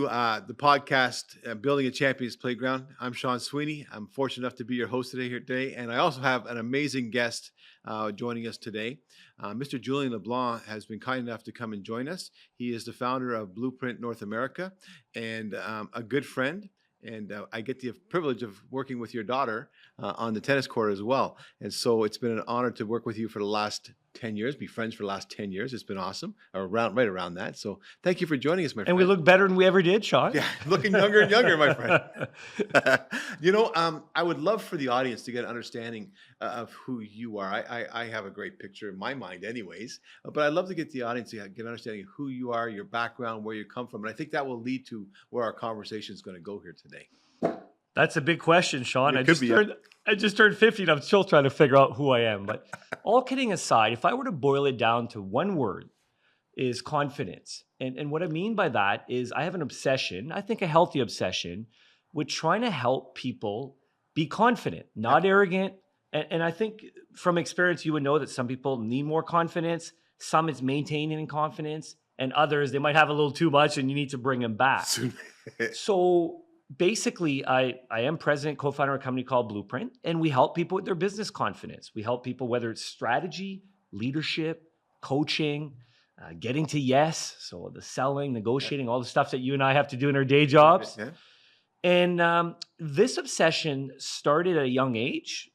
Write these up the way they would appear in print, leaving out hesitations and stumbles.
the podcast, Building a Champions Playground. I'm Sean Sweeney. I'm fortunate enough to be your host today. And I also have an amazing guest joining us today. Mr. Julien Leblanc has been kind enough to come and join us. He is the founder of Blueprint North America and a good friend. And I get the privilege of working with your daughter on the tennis court as well. And so it's been an honor to work with you for the last 10 years, be friends for the last 10 years. It's been awesome, right around that. So thank you for joining us, my friend. And we look better than we ever did, Sean. Yeah, looking younger and younger, my friend. I would love for the audience to get an understanding of who you are. I have a great picture in my mind anyways, but I'd love to get the audience to get an understanding of who you are, your background, where you come from. And I think that will lead to where our conversation is going to go here today. That's a big question, Sean. I just turned 50 and I'm still trying to figure out who I am. But all kidding aside, if I were to boil it down to one word, is confidence. And what I mean by that is I have an obsession, I think a healthy obsession, with trying to help people be confident, not arrogant. And I think from experience, you would know that some people need more confidence. Some it's maintaining confidence. And others, they might have a little too much and you need to bring them back. So basically, I am president, co-founder of a company called Blueprint, and we help people with their business confidence. We help people, whether it's strategy, leadership, coaching, getting to yes, so the selling, negotiating, all the stuff that you and I have to do in our day jobs. Yeah. And this obsession started at a young age.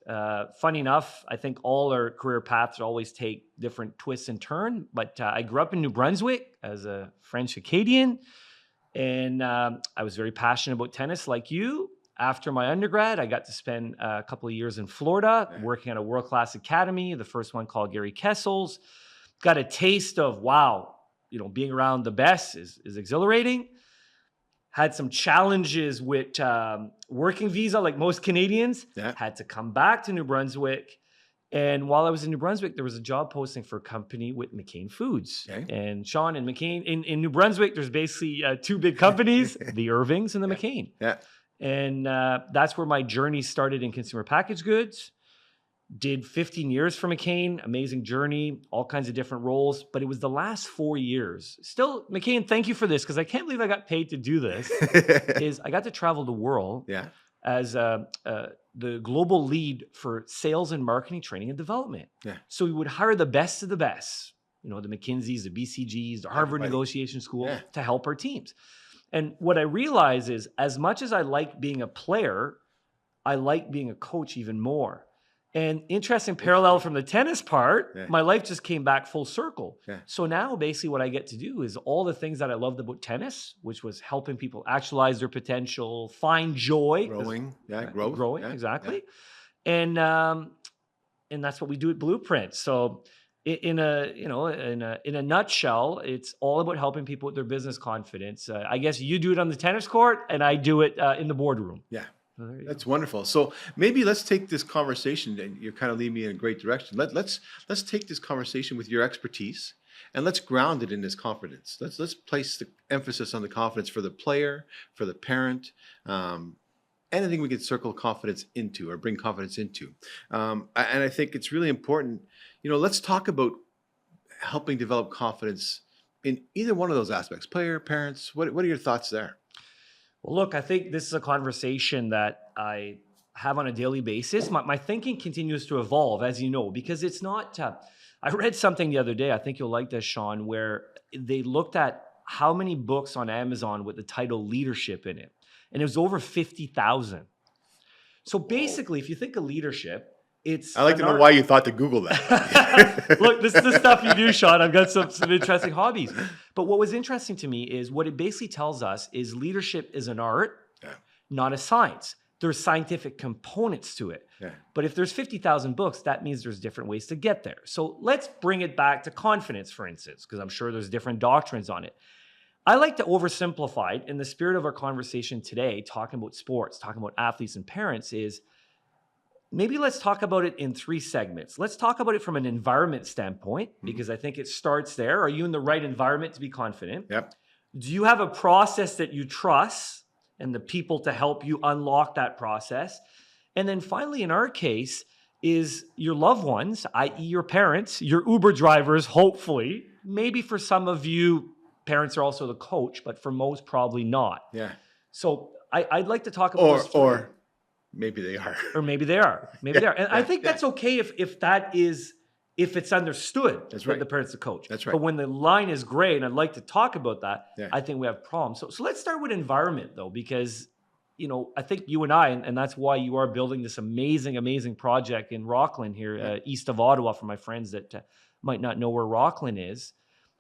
Funny enough, I think all our career paths always take different twists and turns, but I grew up in New Brunswick as a French Acadian. And I was very passionate about tennis like you. After my undergrad, I got to spend a couple of years in Florida working at a world-class academy, the first one called Gary Kessel's. Got a taste of, wow, being around the best is exhilarating. Had some challenges with working visa like most Canadians. Yeah. Had to come back to New Brunswick. And while I was in New Brunswick, there was a job posting for a company with McCain Foods. Okay. And Sean and McCain, in New Brunswick, there's basically two big companies, the Irvings and the McCain. Yeah. And that's where my journey started in consumer packaged goods. Did 15 years for McCain, amazing journey, all kinds of different roles. But it was the last 4 years. Still, McCain, thank you for this, because I can't believe I got paid to do this, is I got to travel the world as the global lead for sales and marketing, training and development. Yeah. So we would hire the best of the best, the McKinseys, the BCGs, the Harvard Negotiation School to help our teams. And what I realize is as much as I like being a player, I like being a coach even more. And interesting parallel from the tennis part, my life just came back full circle. Yeah. So now basically what I get to do is all the things that I loved about tennis, which was helping people actualize their potential, find joy. Growing, growth. Exactly. Yeah. And that's what we do at Blueprint. So in a nutshell, it's all about helping people with their business confidence. I guess you do it on the tennis court and I do it in the boardroom. Yeah. That's wonderful. So maybe let's take this conversation, and you're kind of leading me in a great direction. Let's take this conversation with your expertise, and let's ground it in this confidence. Let's place the emphasis on the confidence for the player, for the parent, anything we can circle confidence into or bring confidence into. And I think it's really important. Let's talk about helping develop confidence in either one of those aspects, player, parents. What are your thoughts there? Well, look, I think this is a conversation that I have on a daily basis. My thinking continues to evolve, as you know, because it's not, I read something the other day, I think you'll like this, Sean, where they looked at how many books on Amazon with the title leadership in it. And it was over 50,000. So basically, if you think of leadership, I like to know why you thought to Google that. Look, this is the stuff you do, Sean. I've got some interesting hobbies. But what was interesting to me is what it basically tells us is leadership is an art, not a science. There's scientific components to it. Yeah. But if there's 50,000 books, that means there's different ways to get there. So let's bring it back to confidence, for instance, because I'm sure there's different doctrines on it. I like to oversimplify it in the spirit of our conversation today, talking about sports, talking about athletes and parents, is maybe let's talk about it in 3 segments. Let's talk about it from an environment standpoint, because I think it starts there. Are you in the right environment to be confident? Yep. Do you have a process that you trust and the people to help you unlock that process? And then finally, in our case, is your loved ones, i.e. your parents, your Uber drivers, hopefully, maybe for some of you, parents are also the coach, but for most, probably not. Yeah. So I'd like to talk about this. Or maybe they are. Or maybe they are. Maybe they are. And I think that's okay if it's understood that the parent's the coach. That's right. But when the line is gray, and I'd like to talk about that, I think we have problems. So let's start with environment, though, because I think you and I, and that's why you are building this amazing, amazing project in Rockland here, east of Ottawa, for my friends that might not know where Rockland is.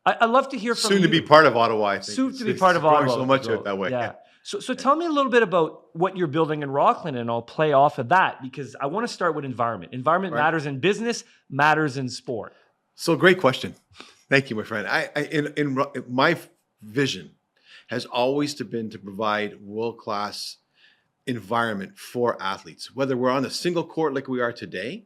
I'd love to hear from you. Soon to be part of Ottawa, I think. Soon to be part of Ottawa. So much out that way. Yeah. So tell me a little bit about what you're building in Rockland, and I'll play off of that, because I want to start with environment. Environment matters in business, matters in sport. So great question. Thank you, my friend. In my vision has always been to provide world-class environment for athletes, whether we're on a single court like we are today,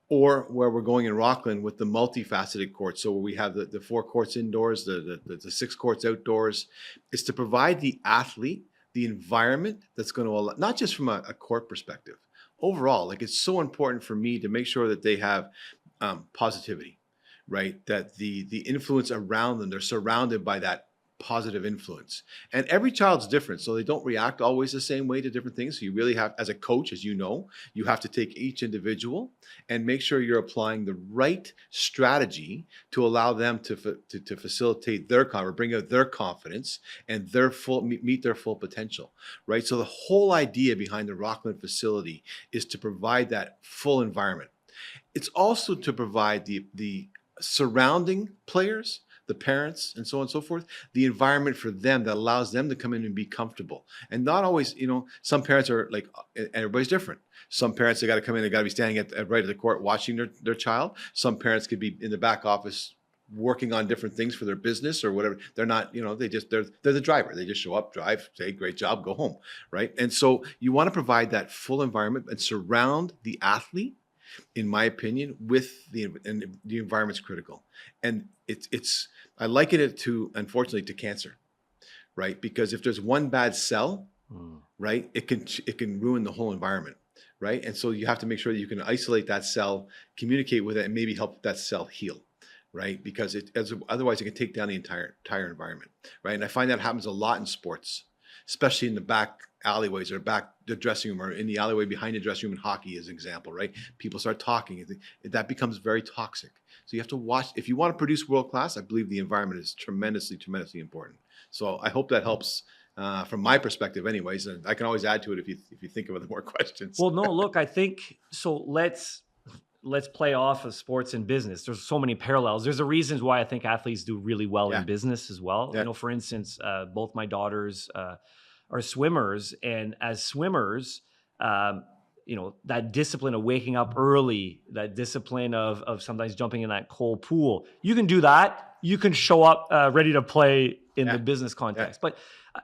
or where we're going in Rockland with the multifaceted courts. So where we have the 4 courts indoors, the 6 courts outdoors, is to provide the athlete the environment that's going to allow, not just from a court perspective, overall, like it's so important for me to make sure that they have positivity, right? That the influence around them, they're surrounded by that positive influence. And every child's different, so they don't react always the same way to different things. So you really have, as a coach, as you know, you have to take each individual and make sure you're applying the right strategy to allow them to facilitate their bring out their confidence and meet their full potential, right? So the whole idea behind the Rockland facility is to provide that full environment. It's also to provide the surrounding players, the parents, and so on and so forth, the environment for them that allows them to come in and be comfortable. And not always, some parents are like, everybody's different. Some parents, they got to come in, they got to be standing right at the court watching their child. Some parents could be in the back office working on different things for their business or whatever. They're not, they're the driver. They just show up, drive, say, great job, go home, right? And so you want to provide that full environment and surround the athlete, in my opinion, with the environment's critical. And I liken it to, unfortunately, to cancer, right? Because if there's one bad cell, right, it can ruin the whole environment, right? And so you have to make sure that you can isolate that cell, communicate with it, and maybe help that cell heal, right? Because otherwise it can take down the entire environment, right? And I find that happens a lot in sports, especially in the back alleyways or the dressing room, or in the alleyway behind the dressing room in hockey, as an example, right? People start talking. That becomes very toxic. So you have to watch. If you want to produce world class, I believe the environment is tremendously, tremendously important. So I hope that helps from my perspective, anyways. And I can always add to it if you think of other more questions. Well, no, look, I think so. Let's play off of sports and business. There's so many parallels. There's a reason why I think athletes do really well in business as well. Yeah. For instance, both my daughters are swimmers, and as swimmers, that discipline of waking up early, that discipline of sometimes jumping in that cold pool, you can do that. You can show up ready to play in the business context. Yeah. But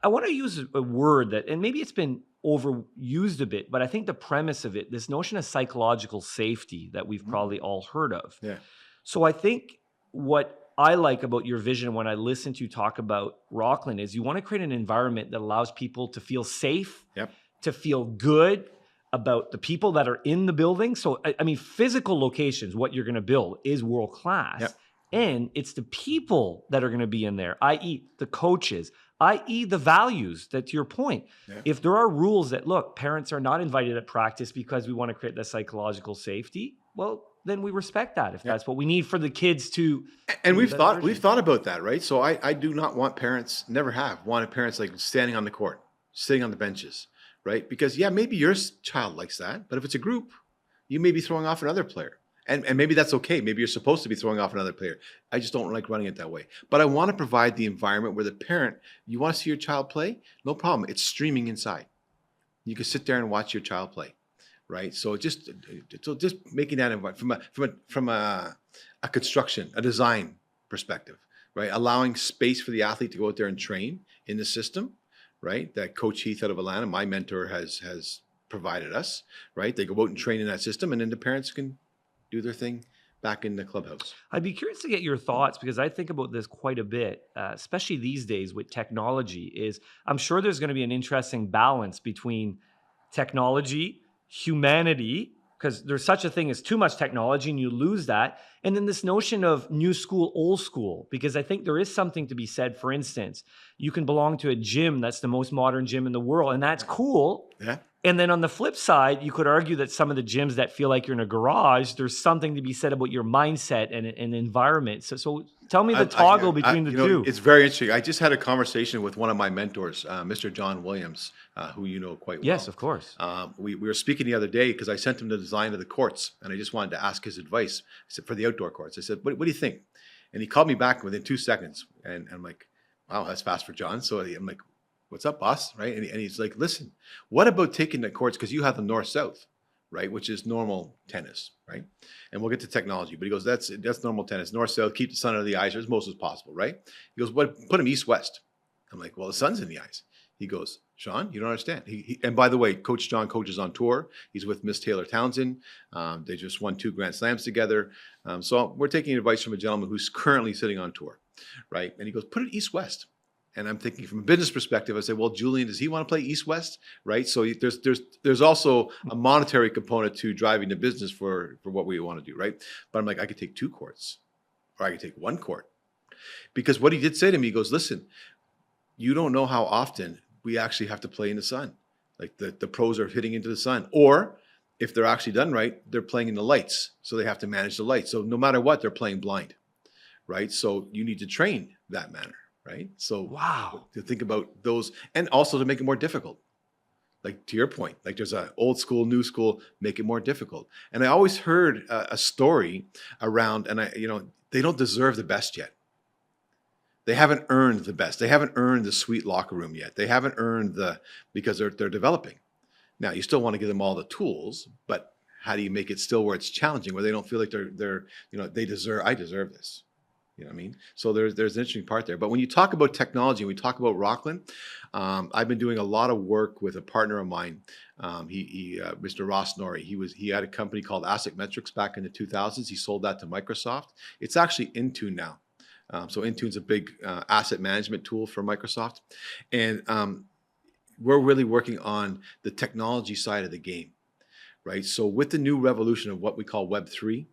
I want to use a word that, and maybe it's been overused a bit, but I think the premise of it, this notion of psychological safety that we've probably all heard of. Yeah. So I think what I like about your vision when I listen to you talk about Rockland is you want to create an environment that allows people to feel safe, to feel good about the people that are in the building. So, I mean, physical locations, what you're going to build is world-class. Yep. And it's the people that are going to be in there, i.e. the coaches, i.e. the values, that to your point. Yeah. If there are rules that, look, parents are not invited at practice because we want to create that psychological safety, well, then we respect that if that's what we need for the kids to. And we've thought about that, right? So I do not want parents, never have wanted parents like standing on the court, sitting on the benches, right? Because maybe your child likes that, but if it's a group, you may be throwing off another player. And maybe that's okay. Maybe you're supposed to be throwing off another player. I just don't like running it that way. But I want to provide the environment where the parent, you want to see your child play? No problem. It's streaming inside. You can sit there and watch your child play, right? So just making that environment from a construction, a design perspective, right? Allowing space for the athlete to go out there and train in the system, right? That Coach Heath out of Atlanta, my mentor, has provided us, right? They go out and train in that system, and then the parents can do their thing back in the clubhouse. I'd be curious to get your thoughts, because I think about this quite a bit, especially these days with technology. I'm sure there's going to be an interesting balance between technology, humanity, because there's such a thing as too much technology and you lose that. And then this notion of new school, old school, because I think there is something to be said. For instance, you can belong to a gym that's the most modern gym in the world, and that's cool. Yeah. And then on the flip side, you could argue that some of the gyms that feel like you're in a garage, there's something to be said about your mindset and environment. So tell me the toggle between the two. It's very interesting. I just had a conversation with one of my mentors, Mr. John Williams, who you know quite well. Yes, of course. We were speaking the other day because I sent him the design of the courts, and I just wanted to ask his advice. I said, for the outdoor courts. I said, what do you think? And he called me back within 2 seconds. And I'm like, wow, that's fast for John. So I'm like, what's up, boss? Right? And he's like, listen, what about taking the courts? Because you have the north-south, right? Which is normal tennis, right? And we'll get to technology. But he goes, that's normal tennis. North-south, keep the sun out of the eyes as most as possible, right? He goes, what? Put them east-west. I'm like, well, the sun's in the eyes. He goes, Sean, you don't understand. And by the way, Coach John coaches on tour. He's with Miss Taylor Townsend. They just won 2 Grand Slams together. So we're taking advice from a gentleman who's currently sitting on tour, right? And he goes, put it east-west. And I'm thinking from a business perspective, I say, well, Julien, does he want to play east-west, right? So there's also a monetary component to driving the business for what we want to do, right? But I'm like, I could take 2 courts, or I could take 1 court. Because what he did say to me, he goes, listen, you don't know how often we actually have to play in the sun. Like the pros are hitting into the sun. Or if they're actually done right, they're playing in the lights. So they have to manage the lights. So no matter what, they're playing blind, right? So you need to train that manner. Right. So wow, to think about those, and also to make it more difficult. Like to your point, like there's a old school, new school, make it more difficult. And I always heard a story around, and they don't deserve the best yet. They haven't earned the best. They haven't earned the sweet locker room yet. They haven't earned because they're developing. Now you still want to give them all the tools, but how do you make it still where it's challenging, where they don't feel like I deserve this. You know what I mean? So there's an interesting part there. But when you talk about technology, we talk about Rockland. I've been doing a lot of work with a partner of mine. Mr. Ross Norrie. He had a company called Asset Metrics back in the 2000s. He sold that to Microsoft. It's actually Intune now. So Intune's a big asset management tool for Microsoft, and we're really working on the technology side of the game, right? So with the new revolution of what we call Web3.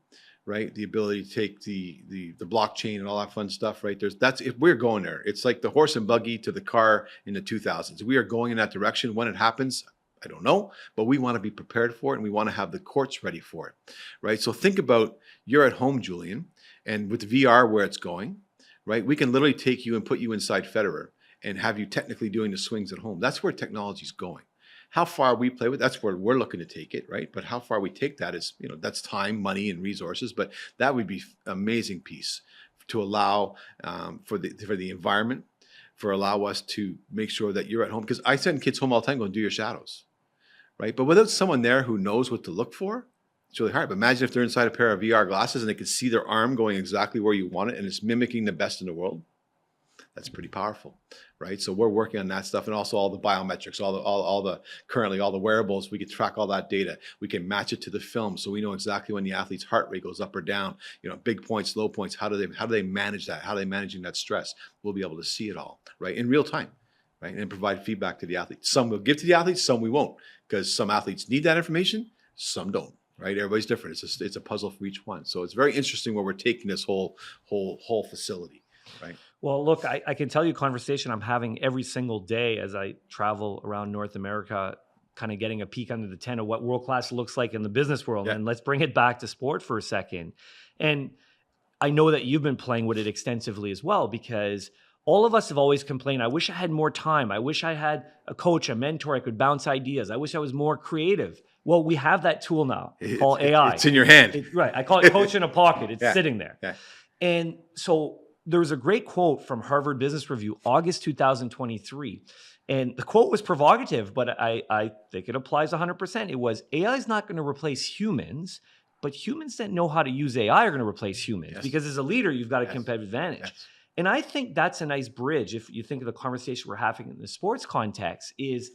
Right, the ability to take the blockchain and all that fun stuff. Right, if we're going there, it's like the horse and buggy to the car in the 2000s. We are going in that direction. When it happens, I don't know, but we want to be prepared for it, and we want to have the courts ready for it. Right, so think about you're at home, Julien, and with VR where it's going, right, we can literally take you and put you inside Federer and have you technically doing the swings at home. That's where technology's going. How far we play with, that's where we're looking to take it, right? But how far we take that is, that's time, money, and resources. But that would be an amazing piece to allow for the environment, allow us to make sure that you're at home. Because I send kids home all the time going, do your shadows, right? But without someone there who knows what to look for, it's really hard. But imagine if they're inside a pair of VR glasses and they can see their arm going exactly where you want it, and it's mimicking the best in the world. That's pretty powerful, right? So we're working on that stuff, and also all the biometrics, all the wearables. We can track all that data. We can match it to the film, so we know exactly when the athlete's heart rate goes up or down. Big points, low points. How do they manage that? How are they managing that stress? We'll be able to see it all, right, in real time, right, and provide feedback to the athletes. Some we'll give to the athletes, some we won't, because some athletes need that information, some don't. Right, everybody's different. It's a puzzle for each one. So it's very interesting where we're taking this whole facility, right? Well, look, I can tell you conversation I'm having every single day as I travel around North America, kind of getting a peek under the tent of what world-class looks like in the business world. Yeah. And let's bring it back to sport for a second. And I know that you've been playing with it extensively as well, because all of us have always complained, I wish I had more time. I wish I had a coach, a mentor, I could bounce ideas. I wish I was more creative. Well, we have that tool now called AI. It's in your hand. Right. I call it coach in a pocket. It's sitting there. Yeah. And so there was a great quote from Harvard Business Review, August 2023. And the quote was provocative, but I think it applies 100%. It was, AI is not going to replace humans, but humans that know how to use AI are going to replace humans. Yes. Because as a leader, you've got a competitive advantage. Yes. And I think that's a nice bridge, if you think of the conversation we're having in the sports context, is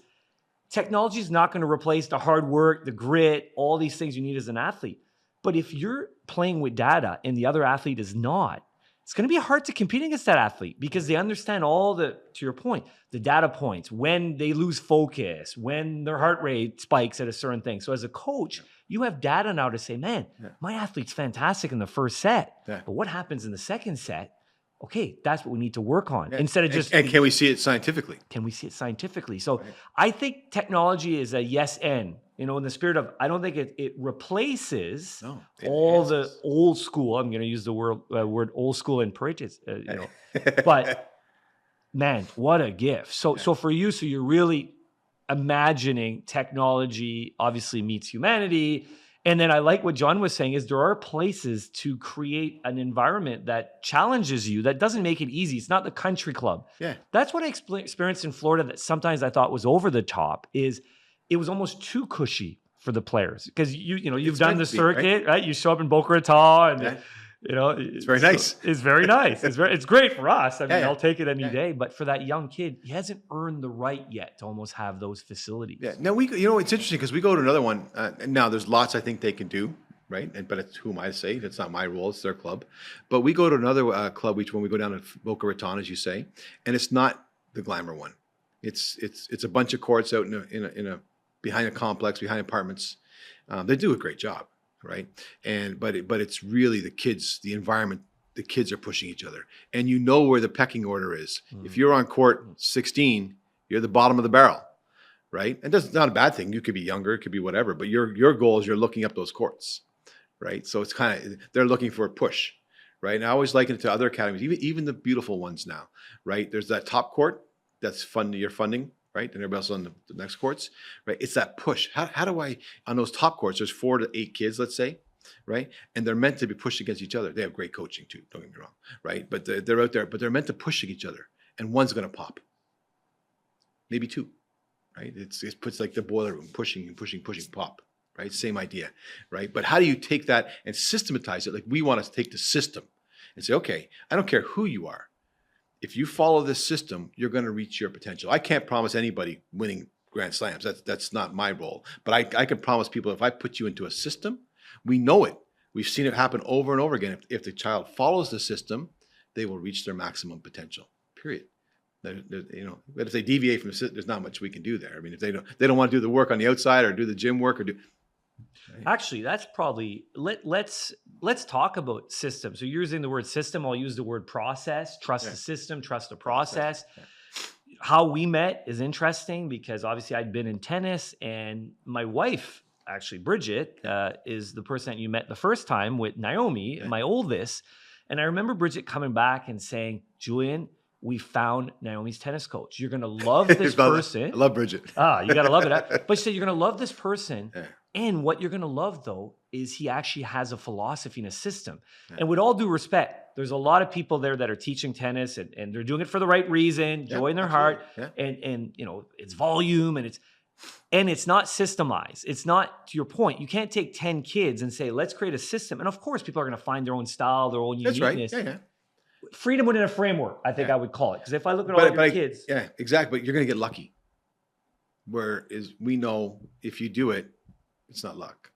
technology is not going to replace the hard work, the grit, all these things you need as an athlete. But if you're playing with data and the other athlete is not, it's going to be hard to compete against that athlete, because they understand all to your point, the data points, when they lose focus, when their heart rate spikes at a certain thing. So as a coach, You have data now to say, man, my athlete's fantastic in the first set, Yeah. but what happens in the second set? Okay, that's what we need to work on. Yeah. Instead of just... And can we see it scientifically? Can we see it scientifically? So I think technology is a yes and, in the spirit of, I don't think it replaces all the old school. I'm going to use the word old school in parentheses, but man, what a gift. So for you, so you're really imagining technology obviously meets humanity. And then I like what John was saying is there are places to create an environment that challenges you, that doesn't make it easy. It's not the country club. Yeah. That's what I experienced in Florida that sometimes I thought was over the top, is it was almost too cushy for the players. Because you've done the circuit, right? You show up in Boca Raton and it's very nice. It's very nice. It's great for us. I mean, I'll take it any day. But for that young kid, he hasn't earned the right yet to almost have those facilities. Yeah. Now it's interesting because we go to another one. And now there's lots I think they can do, right? But it's who am I to say? That's not my role. It's their club. But we go to another club when we go down to Boca Raton, as you say, and it's not the glamour one. It's a bunch of courts out in a behind a complex, behind apartments. They do a great job. Right. But it's really the kids, the environment, the kids are pushing each other. And where the pecking order is. If you're on court 16, you're the bottom of the barrel. Right. And that's not a bad thing. You could be younger, it could be whatever. But your goal is you're looking up those courts. Right. So it's they're looking for a push. Right. And I always liken it to other academies, even the beautiful ones now. Right. There's that top court that's you're funding. Right, and everybody else on the next courts, right? It's that push. How do I, on those top courts, there's 4 to 8 kids, let's say, right? And they're meant to be pushed against each other. They have great coaching too, don't get me wrong, right? But they're out there, but they're meant to push each other, and one's going to pop, maybe 2, right? It puts like the boiler room, pushing, pop, right? Same idea, right? But how do you take that and systematize it? Like we want to take the system and say, okay, I don't care who you are. If you follow this system, you're going to reach your potential. I can't promise anybody winning Grand Slams. That's not my role. But I can promise people if I put you into a system, we know it. We've seen it happen over and over again. If the child follows the system, they will reach their maximum potential, period. But if they deviate from the system, there's not much we can do there. I mean, if they don't want to do the work on the outside or do the gym work or do... Actually, that's probably let's talk about system. So you're using the word system. I'll use the word process. Trust the system. Trust the process. How we met is interesting because obviously I'd been in tennis, and my wife, actually Bridget, is the person that you met the first time with Naomi, my oldest. And I remember Bridget coming back and saying, "Julien, we found Naomi's tennis coach. You're going to love this person." I love Bridget. You got to love it. But she said, "You're going to love this person." Yeah. And what you're going to love, though, is he actually has a philosophy and a system. Yeah. And with all due respect, there's a lot of people there that are teaching tennis and they're doing it for the right reason, joy in their heart. Yeah. And it's volume and it's not systemized. It's not, to your point, you can't take 10 kids and say, let's create a system. And of course, people are going to find their own style, their own uniqueness. That's right. Yeah. Freedom within a framework, I think I would call it. Because if I look at all your kids. Yeah, exactly. But you're going to get lucky. Whereas we know if you do it, it's not luck.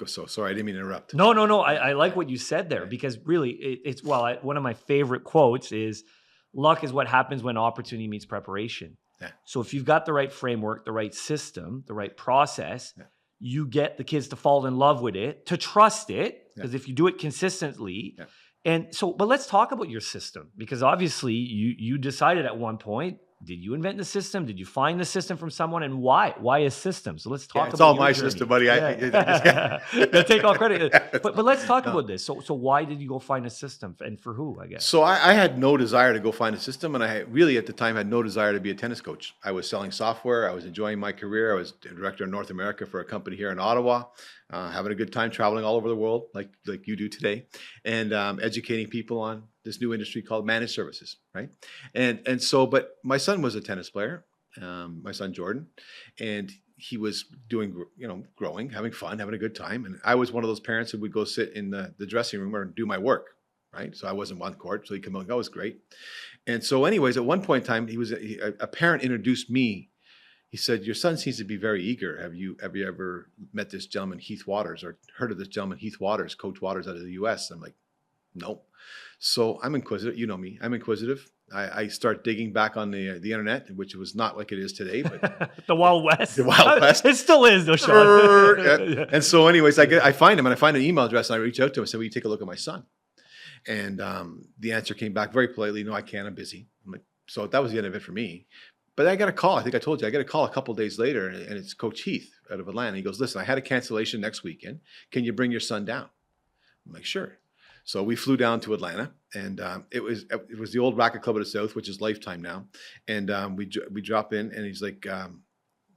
So sorry, I didn't mean to interrupt. No. I like what you said there because really one of my favorite quotes is luck is what happens when opportunity meets preparation. Yeah. So if you've got the right framework, the right system, the right process, you get the kids to fall in love with it, to trust it, because if you do it consistently. Yeah. And so, but let's talk about your system because obviously you decided at one point, did you invent the system? Did you find the system from someone? And why? Why a system? So let's talk about it's all my journey. system, buddy. Take all credit. But let's talk about this. So why did you go find a system and for who, I guess? So I had no desire to go find a system. And I really at the time had no desire to be a tennis coach. I was selling software. I was enjoying my career. I was director of North America for a company here in Ottawa, having a good time traveling all over the world like you do today and educating people on this new industry called managed services, right? And so, but my son was a tennis player, my son Jordan, and he was doing, growing, having fun, having a good time. And I was one of those parents who would go sit in the dressing room or do my work, right? So I wasn't on court, so he'd come out and go, "That was great." And so anyways, at one point in time, a parent introduced me. He said, "Your son seems to be very eager. Have you ever met this gentleman, Heath Waters, or heard of this gentleman, Heath Waters, Coach Waters out of the US?" I'm like, "No." So I'm inquisitive. You know me. I'm inquisitive. I start digging back on the internet, which was not like it is today, but the Wild West. The Wild West. It still is, though, Sean. Yeah. And so, anyways, I find him and I find an email address and I reach out to him and say, "Will you take a look at my son?" And the answer came back very politely, "No, I can't. I'm busy." I'm like, so that was the end of it for me. But I got a call. I think I told you I got a call a couple of days later, and it's Coach Heath out of Atlanta. He goes, "Listen, I had a cancellation next weekend. Can you bring your son down?" I'm like, "Sure." So we flew down to Atlanta, and it was the old Racket Club of the South, which is Lifetime now. And we drop in, and he's like,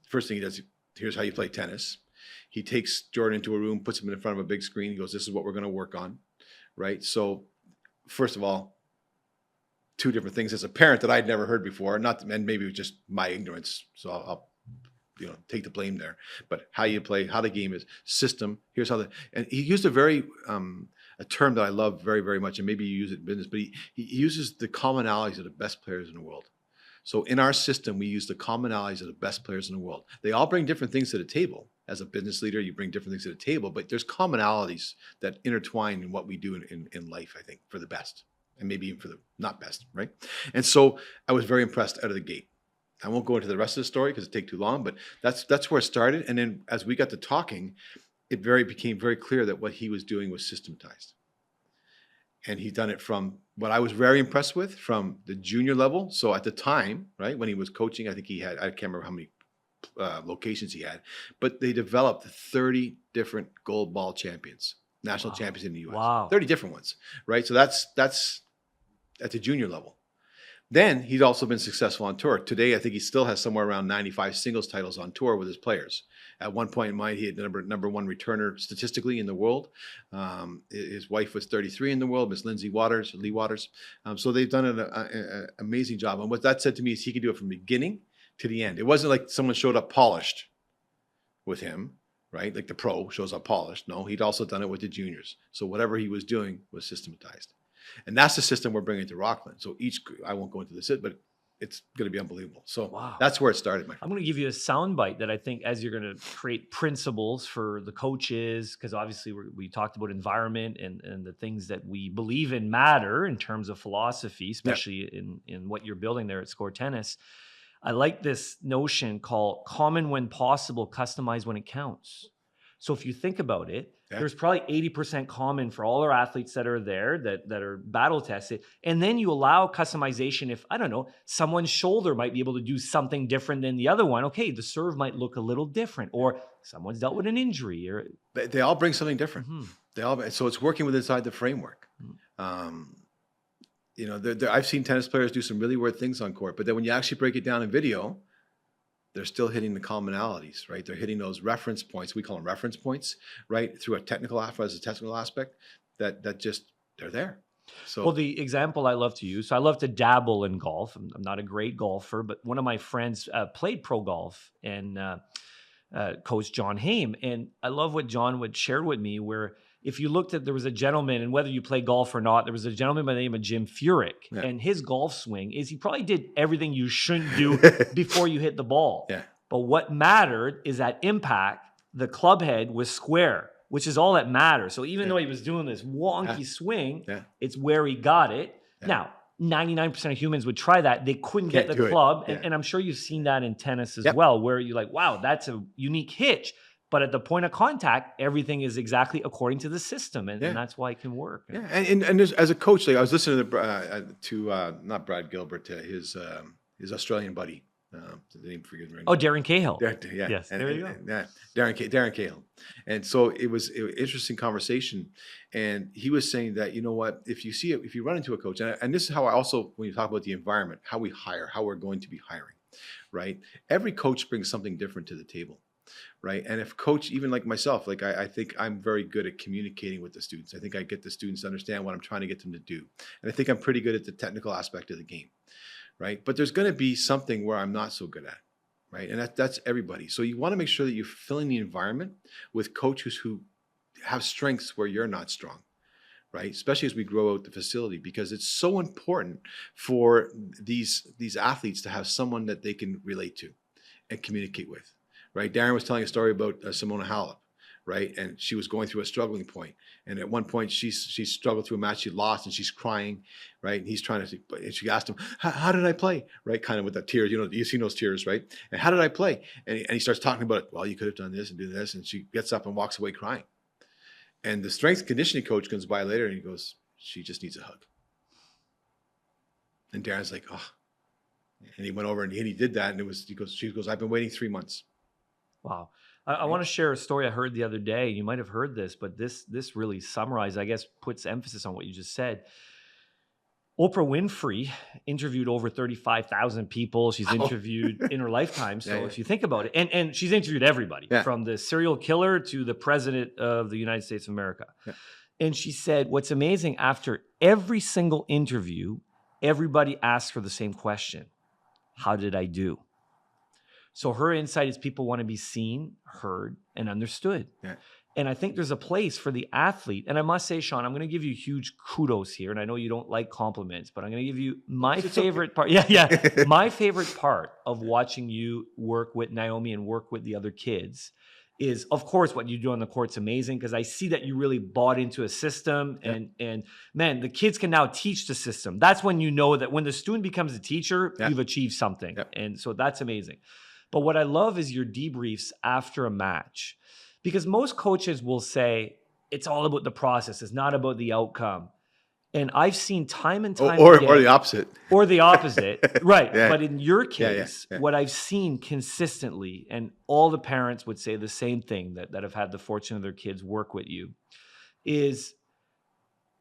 first thing he does, here's how you play tennis. He takes Jordan into a room, puts him in front of a big screen. He goes, "This is what we're going to work on," right? So first of all, two different things as a parent that I'd never heard before, and maybe it was just my ignorance. So I'll take the blame there. But how you play, how the game is, system. Here's how and he used a term that I love very, very much, and maybe you use it in business, but he uses the commonalities of the best players in the world. So in our system, we use the commonalities of the best players in the world. They all bring different things to the table. As a business leader, you bring different things to the table, but there's commonalities that intertwine in what we do in life, I think, for the best, and maybe even for the not best, right? And so I was very impressed out of the gate. I won't go into the rest of the story because it'd take too long, but that's where it started. And then as we got to talking, it became very clear that what he was doing was systematized. And he'd done it from what I was very impressed with from the junior level. So at the time, right, when he was coaching, I think I can't remember how many locations he had, but they developed 30 different gold ball champions, national champions in the U.S. Wow. 30 different ones, right? So that's at the junior level. Then he's also been successful on tour. Today, I think he still has somewhere around 95 singles titles on tour with his players. At one point in mind, he had the number one returner statistically in the world. His wife was 33 in the world, Miss Lee Waters. So they've done an amazing job. And what that said to me is he could do it from beginning to the end. It wasn't like someone showed up polished with him, right? Like the pro shows up polished. No, he'd also done it with the juniors. So whatever he was doing was systematized. And that's the system we're bringing to Rockland. So I won't go into this, but it's going to be unbelievable. So That's where it started, my friend. I'm going to give you a soundbite that I think as you're going to create principles for the coaches, because obviously we talked about environment and the things that we believe in matter in terms of philosophy, especially in what you're building there at Score Tennis. I like this notion called common when possible, customized when it counts. So if you think about it, there's probably 80% common for all our athletes that are there that are battle tested. And then you allow customization if, I don't know, someone's shoulder might be able to do something different than the other one. Okay, the serve might look a little different, or someone's dealt with an injury. Or they all bring something different. So it's working with inside the framework. I've seen tennis players do some really weird things on court, but then when you actually break it down in video, they're still hitting the commonalities, right? They're hitting those reference points. We call them reference points, right? Through a technical aspect that just, they're there. So, well, the example I love to use, so I love to dabble in golf. I'm not a great golfer, but one of my friends played pro golf and Coach John Haim. And I love what John would share with me, where if you looked at, there was a gentleman, and whether you play golf or not, there was a gentleman by the name of Jim Furyk, and his golf swing is he probably did everything you shouldn't do before you hit the ball. But what mattered is that impact, the club head was square, which is all that matters. So even though he was doing this wonky swing, it's where he got it. Now, 99% of humans would try that. They couldn't get the club. And I'm sure you've seen that in tennis as well, where you're like, wow, that's a unique hitch. But at the point of contact, everything is exactly according to the system, and that's why it can work. Yeah, and as a coach, like I was listening to not Brad Gilbert, his Australian buddy. The name forgives me. Oh, Darren Cahill. Yes, there you go. Darren Cahill. And so it was an interesting conversation, and he was saying that, you know what, if you run into a coach, and this is how I also, when you talk about the environment, how we hire, how we're going to be hiring, right? Every coach brings something different to the table. Right. And if coach, even like myself, like I think I'm very good at communicating with the students. I think I get the students to understand what I'm trying to get them to do. And I think I'm pretty good at the technical aspect of the game. Right. But there's going to be something where I'm not so good at. Right. And that's everybody. So you want to make sure that you're filling the environment with coaches who have strengths where you're not strong. Right. Especially as we grow out the facility, because it's so important for these athletes to have someone that they can relate to and communicate with. Right. Darren was telling a story about Simona Halep, right? And she was going through a struggling point. And at one point, she struggled through a match. She lost, and she's crying, right? And he's trying to. And she asked him, "How did I play?" Right, kind of with the tears. You see those tears, right? And how did I play? And he starts talking about it. Well, you could have done this and do this. And she gets up and walks away crying. And the strength and conditioning coach comes by later, and he goes, "She just needs a hug." And Darren's like, "Oh." And he went over and he did that, and she goes, "I've been waiting 3 months." Wow. I want to share a story I heard the other day. You might have heard this, but this really summarized, I guess, puts emphasis on what you just said. Oprah Winfrey interviewed over 35,000 people. She's interviewed in her lifetime. So if you think about it, and she's interviewed everybody from the serial killer to the president of the United States of America. Yeah. And she said, what's amazing, after every single interview, everybody asks her the same question: how did I do? So her insight is people want to be seen, heard, and understood. Yeah. And I think there's a place for the athlete. And I must say, Sean, I'm going to give you huge kudos here. And I know you don't like compliments, but I'm going to give you my favorite part. Yeah. My favorite part of watching you work with Naomi and work with the other kids is, of course, what you do on the court's amazing, because I see that you really bought into a system. And man, the kids can now teach the system. That's when you know that when the student becomes a teacher, you've achieved something. And so that's amazing. But what I love is your debriefs after a match, because most coaches will say it's all about the process. It's not about the outcome. And I've seen time and time again. Or the opposite. Or the opposite. Right. Yeah. But in your case, what I've seen consistently, and all the parents would say the same thing that have had the fortune of their kids work with you, is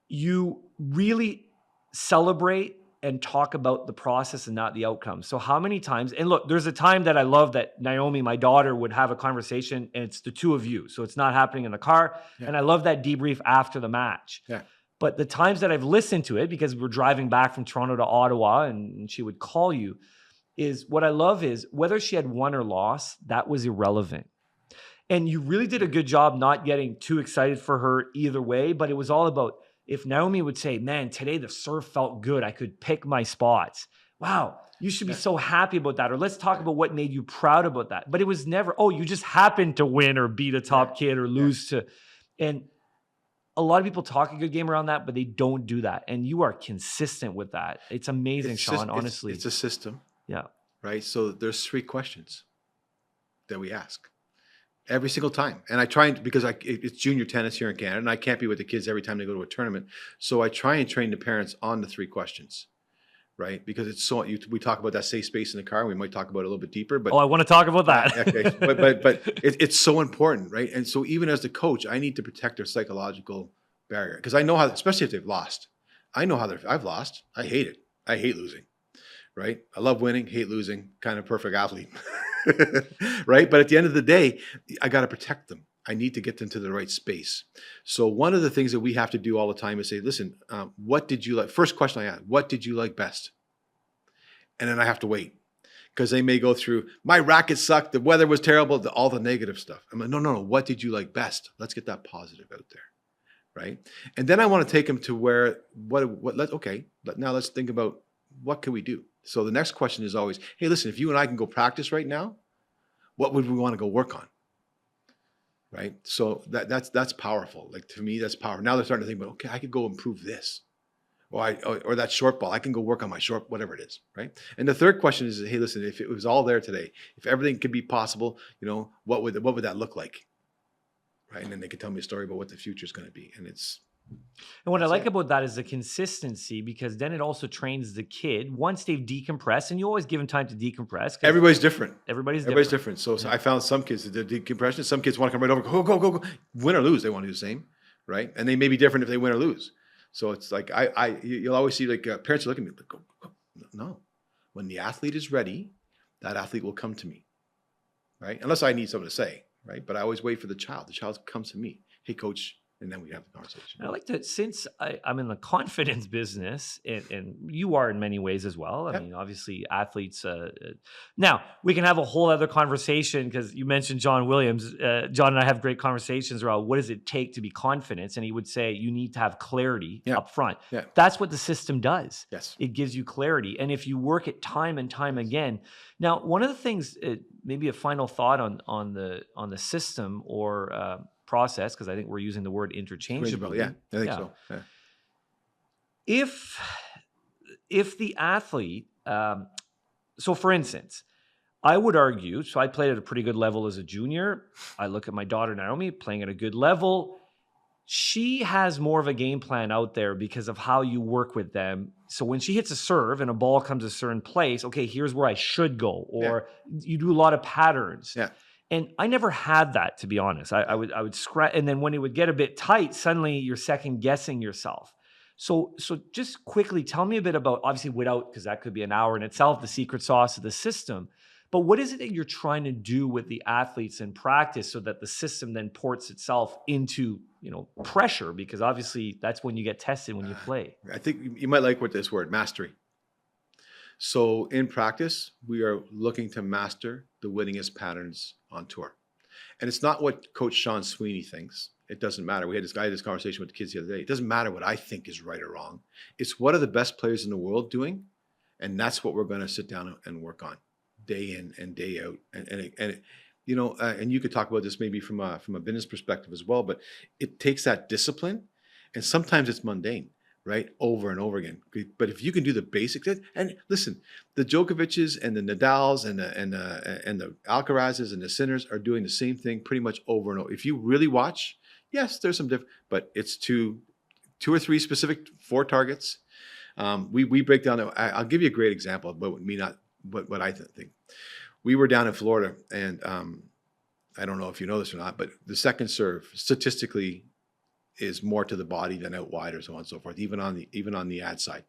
you really celebrate and talk about the process and not the outcome. So how many times, and look, there's a time that I love that Naomi, my daughter, would have a conversation and it's the two of you. So it's not happening in the car. Yeah. And I love that debrief after the match. Yeah. But the times that I've listened to it, because we're driving back from Toronto to Ottawa and she would call you, is what I love is whether she had won or lost, that was irrelevant. And you really did a good job not getting too excited for her either way, but it was all about, if Naomi would say, man, today the serve felt good, I could pick my spots. Wow, you should be so happy about that. Or let's talk about what made you proud about that. But it was never, oh, you just happened to win or beat a top kid or lose to. And a lot of people talk a good game around that, but they don't do that. And you are consistent with that. It's amazing, Sean, honestly. It's a system. Yeah. Right? So there's 3 questions that we ask every single time. And I try and, because it's junior tennis here in Canada, and I can't be with the kids every time they go to a tournament. So I try and train the parents on the 3 questions, right? Because it's so, we talk about that safe space in the car. We might talk about it a little bit deeper, but I want to talk about that. Okay. But it's so important, right? And so even as the coach, I need to protect their psychological barrier, because I know how, especially if they've lost, I know how I've lost. I hate it. I hate losing, right? I love winning, hate losing, kind of perfect athlete. Right? But at the end of the day, I got to protect them. I need to get them to the right space. So one of the things that we have to do all the time is say, listen, what did you like? First question I ask, what did you like best? And then I have to wait, because they may go through, my racket sucked, the weather was terrible, all the negative stuff. I'm like, no. What did you like best? Let's get that positive out there. Right? And then I want to take them to where, now let's think about, what can we do? So the next question is always, hey, listen, if you and I can go practice right now, what would we want to go work on? Right? So that's powerful. Like, to me, that's powerful. Now they're starting to think about, okay, I could go improve this. Or that short ball, I can go work on my short, whatever it is, right? And the third question is, hey, listen, if it was all there today, if everything could be possible, what would that look like? Right? And then they can tell me a story about what the future is going to be. And what I like about that is the consistency, because then it also trains the kid once they've decompressed, and you always give them time to decompress. Everybody's different. Everybody's different. So I found some kids that did decompression. Some kids want to come right over, go, win or lose. They want to do the same, right? And they may be different if they win or lose. So it's like, you'll always see like parents look at me, like, go. No, when the athlete is ready, that athlete will come to me, right? Unless I need something to say, right? But I always wait for the child. The child comes to me. Hey, coach. And then we have the conversation. I like to, since I'm in the confidence business, and you are in many ways as well. I mean, obviously, athletes. Now, we can have a whole other conversation, because you mentioned John Williams. John and I have great conversations around what does it take to be confident. And he would say you need to have clarity up front. Yeah. That's what the system does. Yes. It gives you clarity. And if you work it time and time again. Now, one of the things, maybe a final thought on the system or process, because I think we're using the word interchangeably. Yeah, I think so. Yeah. If the athlete, so for instance, I would argue, so I played at a pretty good level as a junior. I look at my daughter, Naomi, playing at a good level. She has more of a game plan out there because of how you work with them. So when she hits a serve and a ball comes a certain place, okay, here's where I should go. Or you do a lot of patterns. Yeah. And I never had that, to be honest. I would scratch, and then when it would get a bit tight, suddenly you're second guessing yourself. So just quickly tell me a bit about, obviously without, because that could be an hour in itself, the secret sauce of the system. But what is it that you're trying to do with the athletes in practice so that the system then ports itself into, pressure? Because obviously that's when you get tested when you play. I think you might like what this word, mastery. So in practice, we are looking to master the winningest patterns on tour. And it's not what Coach Sean Sweeney thinks. It doesn't matter. We had this conversation with the kids the other day. It doesn't matter what I think is right or wrong. It's what are the best players in the world doing? And that's what we're going to sit down and work on day in and day out. And you could talk about this maybe from a business perspective as well, but it takes that discipline, and sometimes it's mundane, right? Over and over again. But if you can do the basics, and listen, the Djokovic's and the Nadals and the Alcarazes and the Sinners are doing the same thing pretty much over and over. If you really watch, yes, there's some different, but it's two or three specific 4 targets. We break down. I'll give you a great example of what I think. We were down in Florida, and I don't know if you know this or not, but the second serve statistically is more to the body than out wide, or so on and so forth, even on the ad side.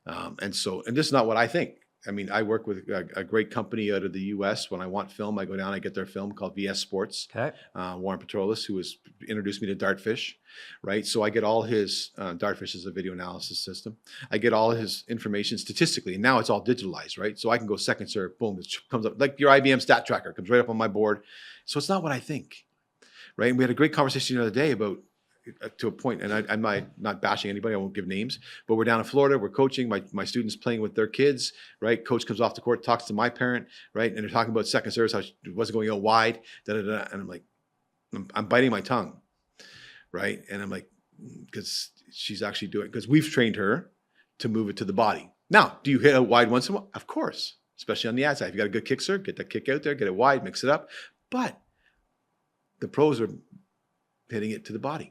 And this is not what I think. I mean, I work with a great company out of the U.S. When I want film, I go down, I get their film called VS Sports. Okay. Warren Petrolis, who has introduced me to Dartfish, right? So I get all his, Dartfish is a video analysis system. I get all his information statistically, and now it's all digitalized, right? So I can go second serve, boom, it comes up, like your IBM stat tracker, comes right up on my board. So it's not what I think, right? And we had a great conversation the other day about, to a point, and I'm not bashing anybody, I won't give names, but we're down in Florida, we're coaching, my students playing with their kids, right? Coach comes off the court, talks to my parent, right? And they're talking about second serves, how it wasn't going out wide, and I'm like, I'm biting my tongue, right? And I'm like, because she's actually doing, because we've trained her to move it to the body. Now, do you hit out wide once in a while? Of course, especially on the ad side. If you got a good kick serve, get that kick out there, get it wide, mix it up. But the pros are hitting it to the body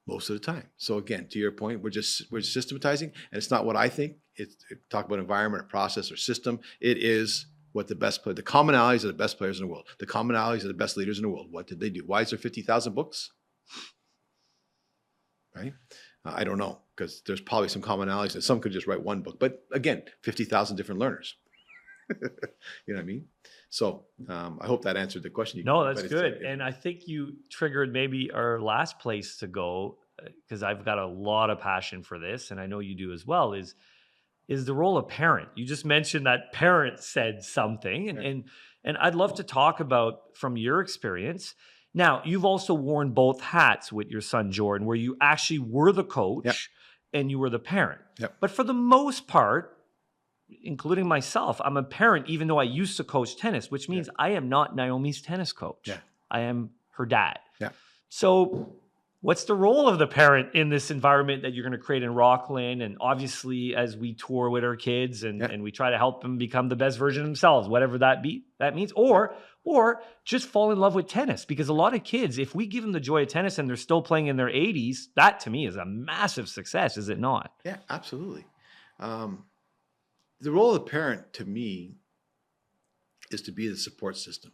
most of the time. So again, to your point, we're systematizing, and it's not what I think. It's talk about environment or process or system. It is what the commonalities of the best players in the world, the commonalities of the best leaders in the world. What did they do? Why is there 50,000 books? Right? I don't know, because there's probably some commonalities that some could just write one book. But again, 50,000 different learners. You know what I mean? So I hope that answered the question. No, that's good. And I think you triggered maybe our last place to go, because I've got a lot of passion for this, and I know you do as well, is the role of parent. You just mentioned that parent said something, and I'd love to talk about from your experience. Now, you've also worn both hats with your son, Jordan, where you actually were the coach and you were the parent. Yep. But for the most part, including myself, I'm a parent, even though I used to coach tennis, which means I am not Naomi's tennis coach. Yeah. I am her dad. Yeah. So what's the role of the parent in this environment that you're going to create in Rockland? And obviously, as we tour with our kids and we try to help them become the best version of themselves, whatever that means, or just fall in love with tennis. Because a lot of kids, if we give them the joy of tennis and they're still playing in their 80s, that to me is a massive success, is it not? Yeah, absolutely. The role of the parent, to me, is to be the support system,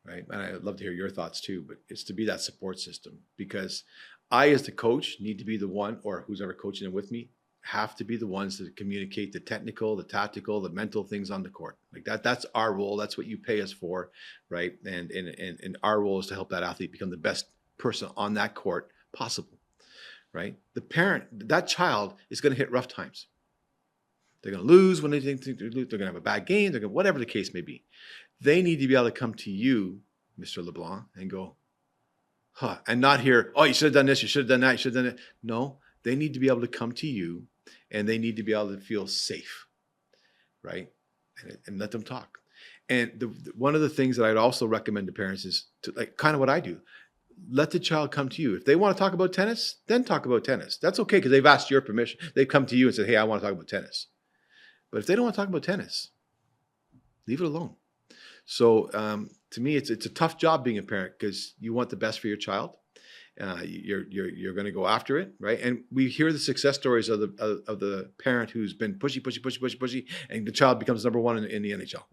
right? And I'd love to hear your thoughts too, but it's to be that support system, because I, as the coach, need to be the one, or who's ever coaching it with me, have to be the ones to communicate the technical, the tactical, the mental things on the court. Like that's our role. That's what you pay us for, right? And our role is to help that athlete become the best person on that court possible, right? The parent, that child is going to hit rough times. They're going to lose when they think they're going to have a bad game. Whatever the case may be. They need to be able to come to you, Mr. Leblanc, and go, and not hear, oh, you should have done this, you should have done that, you should have done it. No, they need to be able to come to you, and they need to be able to feel safe, right? And let them talk. And one of the things that I'd also recommend to parents is to, like, kind of what I do. Let the child come to you. If they want to talk about tennis, then talk about tennis. That's okay, because they've asked your permission. They've come to you and said, hey, I want to talk about tennis. But if they don't want to talk about tennis, leave it alone. So to me, it's a tough job being a parent, because you want the best for your child. You're going to go after it, right? And we hear the success stories of the parent who's been pushy, and the child becomes number one in the NHL,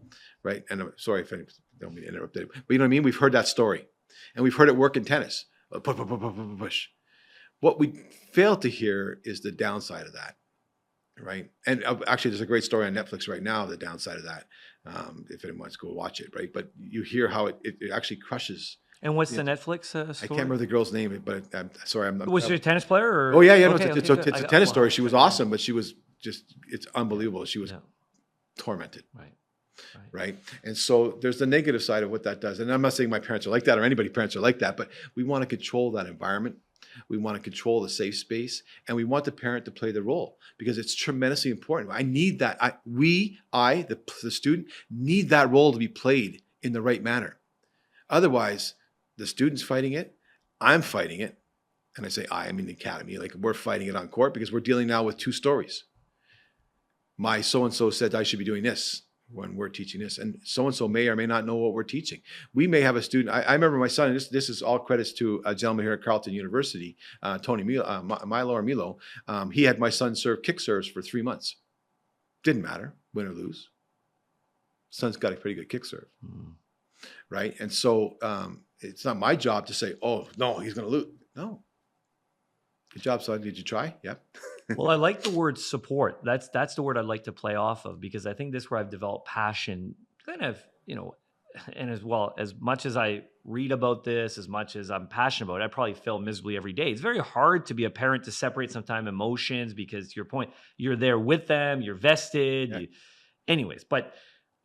right? And I'm sorry if I don't mean to interrupt it, but you know what I mean? We've heard that story, and we've heard it work in tennis. Push. What we fail to hear is the downside of that, right? And actually, there's a great story on Netflix right now, the downside of that, if anyone wants to go watch it, right? But you hear how it actually crushes. And what's the Netflix story? I can't remember the girl's name, but I'm sorry. I'm not. Was she a tennis player? Or? Oh, yeah. No, it's a tennis story. She was awesome, but she was it's unbelievable. She was tormented. Right. And so there's the negative side of what that does. And I'm not saying my parents are like that, or anybody's parents are like that, but we want to control that environment. We want to control the safe space, and we want the parent to play the role, because it's tremendously important. I need that. The student, need that role to be played in the right manner. Otherwise, the student's fighting it, I'm fighting it. And I say I mean the academy, like we're fighting it on court, because we're dealing now with two stories. My so-and-so said I should be doing this when we're teaching this, and so-and-so may or may not know what we're teaching. We may have a student, I remember my son, and this is all credits to a gentleman here at Carleton University, Tony Milo. He had my son serve kick serves for 3 months. Didn't matter, win or lose. Son's got a pretty good kick serve, right? And so it's not my job to say, oh, no, he's going to lose. No. Good job, son. Did you try? Yep. Well, I like the word support. That's the word I'd like to play off of, because I think this is where I've developed passion, kind of, and as well, as much as I read about this, as much as I'm passionate about it, I probably fail miserably every day. It's very hard to be a parent, to separate sometimes emotions, because to your point, you're there with them, you're vested. Anyways, but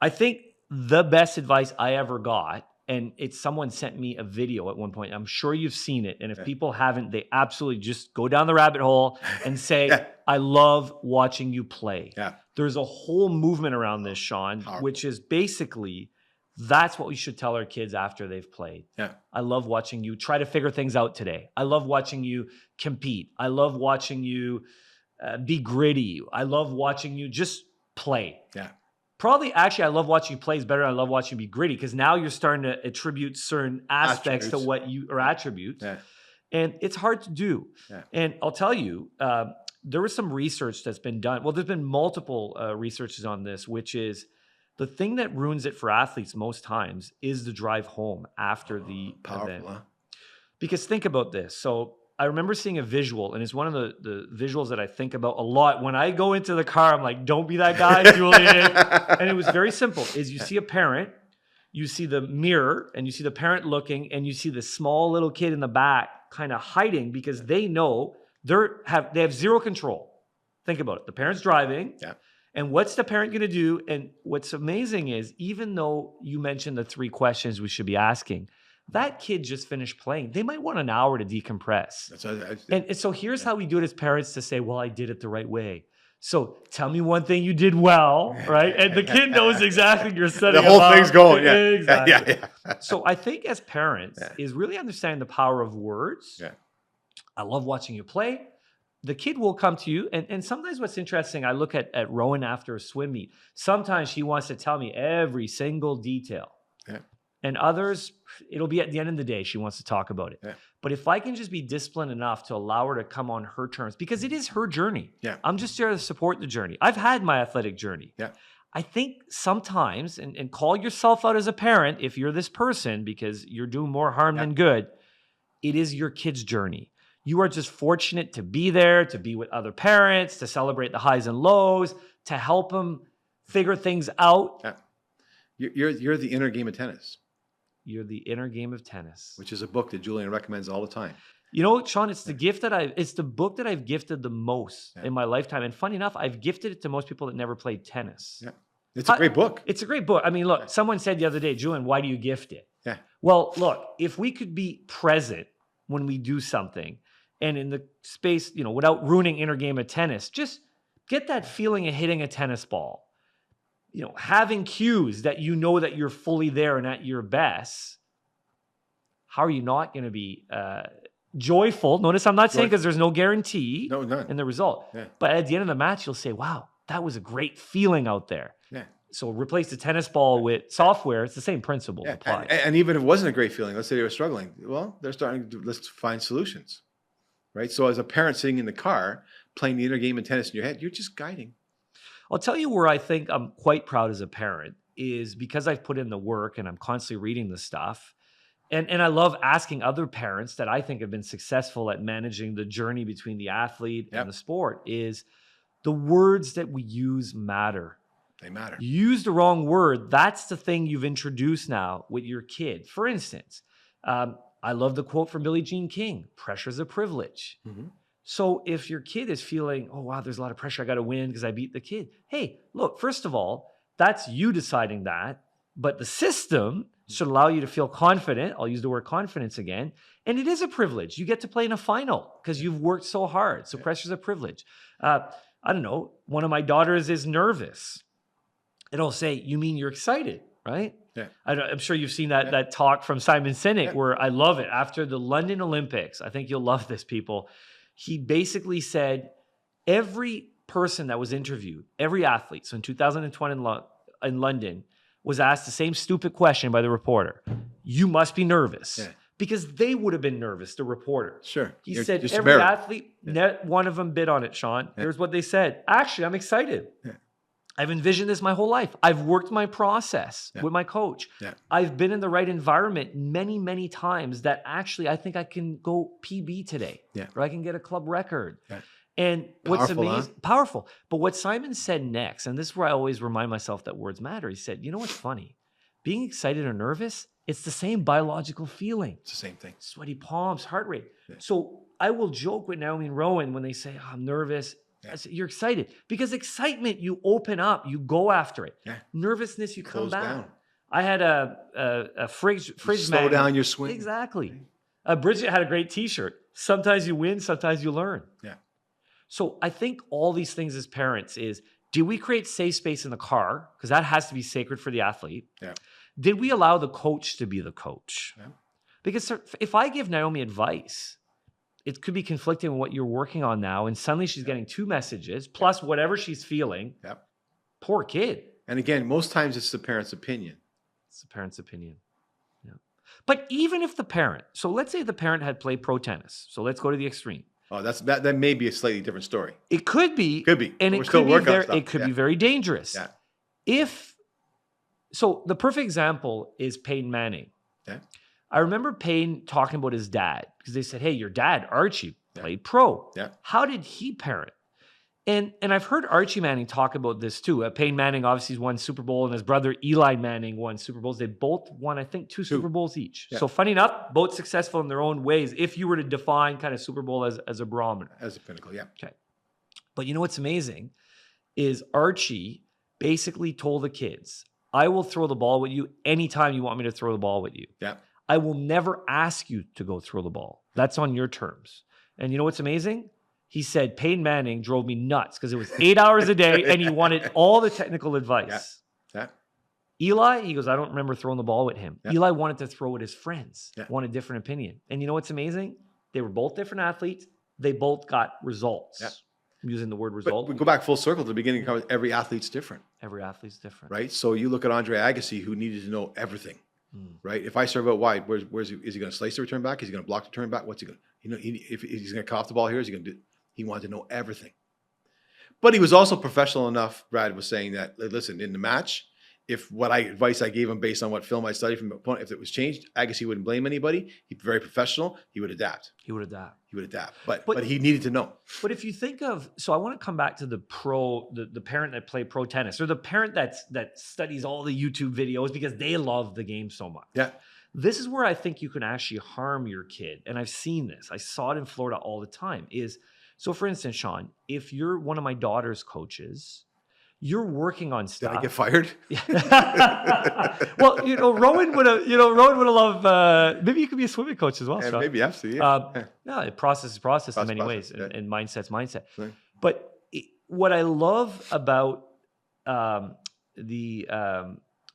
I think the best advice I ever got, and it's someone sent me a video at one point. I'm sure you've seen it. And if people haven't, they absolutely just go down the rabbit hole and say, I love watching you play. There's a whole movement around this, Sean, which is basically, that's what we should tell our kids after they've played. I love watching you try to figure things out today. I love watching you compete. I love watching you be gritty. I love watching you just play. Probably, actually, I love watching you play is better than I love watching you be gritty, because now you're starting to attribute certain aspects to what you, or attributes. And it's hard to do. And I'll tell you, there was some research that's been done. Well, there's been multiple researches on this, which is the thing that ruins it for athletes most times is the drive home after the event. Because think about this. So I remember seeing a visual, and it's one of the visuals that I think about a lot. When I go into the car, I'm like, don't be that guy, Julien. And it was very simple. Is you see a parent, you see the mirror, and you see the parent looking, and you see the small little kid in the back kind of hiding, because they know they have zero control. Think about it. The parent's driving. And what's the parent going to do? And what's amazing is, even though you mentioned the 3 questions we should be asking, that kid just finished playing. They might want an hour to decompress. And so here's how we do it as parents, to say, well, I did it the right way. So tell me one thing you did well, right? And the kid knows exactly you're setting the whole thing's going. Exactly. So I think as parents is really understanding the power of words. I love watching you play. The kid will come to you. And sometimes what's interesting, I look at Rowan after a swim meet. Sometimes she wants to tell me every single detail. And others, it'll be at the end of the day, she wants to talk about it. But if I can just be disciplined enough to allow her to come on her terms, because it is her journey. I'm just there to support the journey. I've had my athletic journey. I think sometimes, and call yourself out as a parent if you're this person, because you're doing more harm than good, it is your kid's journey. You are just fortunate to be there, to be with other parents, to celebrate the highs and lows, to help them figure things out. You're the inner game of tennis. You're the inner game of tennis, which is a book that Julien recommends all the time. You know, Sean, it's the book that I've gifted the most in my lifetime. And funny enough, I've gifted it to most people that never played tennis. It's a great book. It's a great book. I mean, look, someone said the other day, Julien, why do you gift it? Well, look, if we could be present when we do something, and in the space, without ruining inner game of tennis, just get that feeling of hitting a tennis ball. having cues that that you're fully there and at your best, how are you not going to be joyful? Notice I'm not saying because there's no guarantee in the result. Yeah. But at the end of the match, you'll say, wow, that was a great feeling out there. Yeah. So replace the tennis ball with software. It's the same principle applied. And even if it wasn't a great feeling, let's say they were struggling. Well, they're starting to let's find solutions, right? So as a parent sitting in the car, playing the inner game of tennis in your head, you're just guiding. I'll tell you where I think I'm quite proud as a parent is because I've put in the work and I'm constantly reading the stuff. And I love asking other parents that I think have been successful at managing the journey between the athlete and the sport is the words that we use matter. They matter. You use the wrong word. That's the thing you've introduced now with your kid. For instance, I love the quote from Billie Jean King, pressure's a privilege. Mm-hmm. So if your kid is feeling, oh, wow, there's a lot of pressure. I got to win because I beat the kid. Hey, look, first of all, that's you deciding that. But the system should allow you to feel confident. I'll use the word confidence again. And it is a privilege. You get to play in a final because you've worked so hard. So pressure's a privilege. I don't know. One of my daughters is nervous. And I'll say, you mean you're excited, right? Yeah. I'm sure you've seen that talk from Simon Sinek where I love it. After the London Olympics, I think you'll love this, people. He basically said every person that was interviewed, every athlete, so in 2020 in London, was asked the same stupid question by the reporter. You must be nervous. Yeah. Because they would have been nervous, the reporter. Sure. He said every athlete, one of them bid on it, Sean. Yeah. Here's what they said. Actually, I'm excited. Yeah. I've envisioned this my whole life. I've worked my process with my coach. Yeah. I've been in the right environment many, many times that actually I think I can go PB today. Yeah. Or I can get a club record. Yeah. And what's amazing, powerful. But what Simon said next, and this is where I always remind myself that words matter. He said, you know what's funny? Being excited or nervous, it's the same biological feeling. It's the same thing. Sweaty palms, heart rate. Yeah. So I will joke with Naomi and Rowan when they say, oh, I'm nervous. Yeah. I say, you're excited. Because excitement, you open up, you go after it. Yeah. Nervousness, you come back. Down. I had a fridge slow down your swing. Exactly. Bridget had a great t-shirt. Sometimes you win, sometimes you learn. Yeah. So I think all these things as parents is, did we create safe space in the car? Because that has to be sacred for the athlete. Yeah. Did we allow the coach to be the coach? Yeah. Because if I give Naomi advice, it could be conflicting with what you're working on now. And suddenly she's getting two messages plus whatever she's feeling. Yep. Poor kid. And again, most times it's the parent's opinion. It's the parent's opinion. Yeah. But even if the parent, so let's say the parent had played pro tennis. So let's go to the extreme. Oh, that may be a slightly different story. It could be. Could be. And it could be very dangerous. Yeah. So the perfect example is Peyton Manning. Yeah. I remember Peyton talking about his dad because they said, hey, your dad, Archie, played pro. Yeah. How did he parent? And I've heard Archie Manning talk about this too. Peyton Manning obviously won Super Bowl, and his brother Eli Manning won Super Bowls. They both won, I think, two Super Bowls each. Yeah. So funny enough, both successful in their own ways. If you were to define kind of Super Bowl as a barometer, as a pinnacle, yeah. Okay. But you know what's amazing is Archie basically told the kids, "I will throw the ball with you anytime you want me to throw the ball with you. Yeah. I will never ask you to go throw the ball. That's on your terms." And you know what's amazing? He said, Peyton Manning drove me nuts because it was 8 hours a day and he wanted all the technical advice. Yeah. Yeah. Eli, he goes, I don't remember throwing the ball with him. Yeah. Eli wanted to throw with his friends, wanted a different opinion. And you know what's amazing? They were both different athletes. They both got results. Yeah. I'm using the word result. But we go back full circle to the beginning. Every athlete's different. Every athlete's different. Right? So you look at Andre Agassi, who needed to know everything. Right? If I serve out wide, is he going to slice the return back? Is he going to block the return back? What's he going to, if he's going to cut off the ball here, is he going to do? He wanted to know everything. But he was also professional enough, Brad was saying that, listen, in the match, if advice I gave him based on what film I studied from the opponent, if it was changed, Agassi wouldn't blame anybody. He'd be very professional. He would adapt. But he needed to know. But if you think of, so I want to come back to the parent that played pro tennis, or the parent that studies all the YouTube videos because they love the game so much. Yeah. This is where I think you can actually harm your kid. And I've seen this. I saw it in Florida all the time so for instance, Sean, if you're one of my daughter's coaches, you're working on stuff. Did I get fired? Well, Rowan would have loved, maybe you could be a swimming coach as well, Sean. Maybe, absolutely. Yeah. No, process in many ways, and mindset's mindset. Right. But what I love about the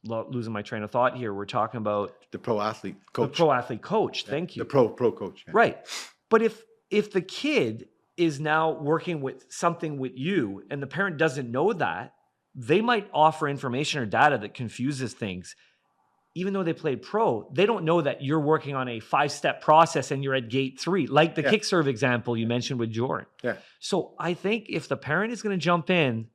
losing my train of thought here. We're talking about the pro athlete coach. The pro athlete coach. Thank you. The pro coach. Yeah. Right. But if the kid is now working with something with you and the parent doesn't know that, they might offer information or data that confuses things. Even though they played pro, they don't know that you're working on a 5-step process and you're at gate 3, like the kick serve example you mentioned with Jordan. Yeah. So I think if the parent is going to jump in,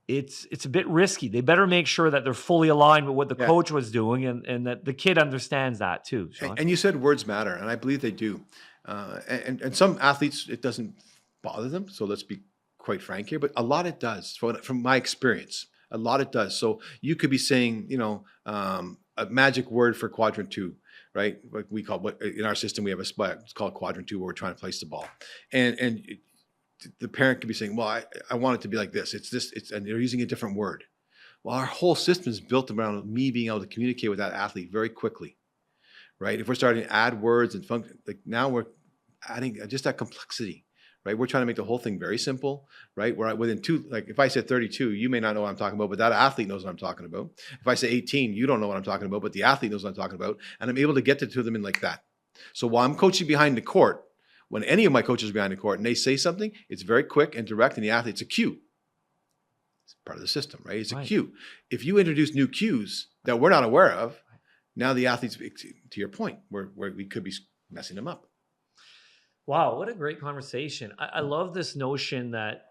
it's a bit risky. They better make sure that they're fully aligned with what the coach was doing and that the kid understands that too, Sean. And you said words matter, and I believe they do. And some athletes, it doesn't bother them. So let's be quite frank here, but a lot it does. From my experience, a lot it does. So you could be saying, a magic word for quadrant 2, right? Like we call, in our system, we have a spot, it's called quadrant 2, where we're trying to place the ball. And the parent could be saying, well, I want it to be like this. And they're using a different word. Well, our whole system is built around me being able to communicate with that athlete very quickly, right? If we're starting to add words and function, like now we're adding just that complexity, right? We're trying to make the whole thing very simple, right? We're within 2, like if I said 32, you may not know what I'm talking about, but that athlete knows what I'm talking about. If I say 18, you don't know what I'm talking about, but the athlete knows what I'm talking about. And I'm able to get to them in like that. So while I'm coaching behind the court, when any of my coaches are behind the court and they say something, it's very quick and direct, and the athlete's a cue. It's part of the system, right? It's a cue. If you introduce new cues that we're not aware of, now the athletes, to your point, where we could be messing them up. Wow, what a great conversation. I love this notion that,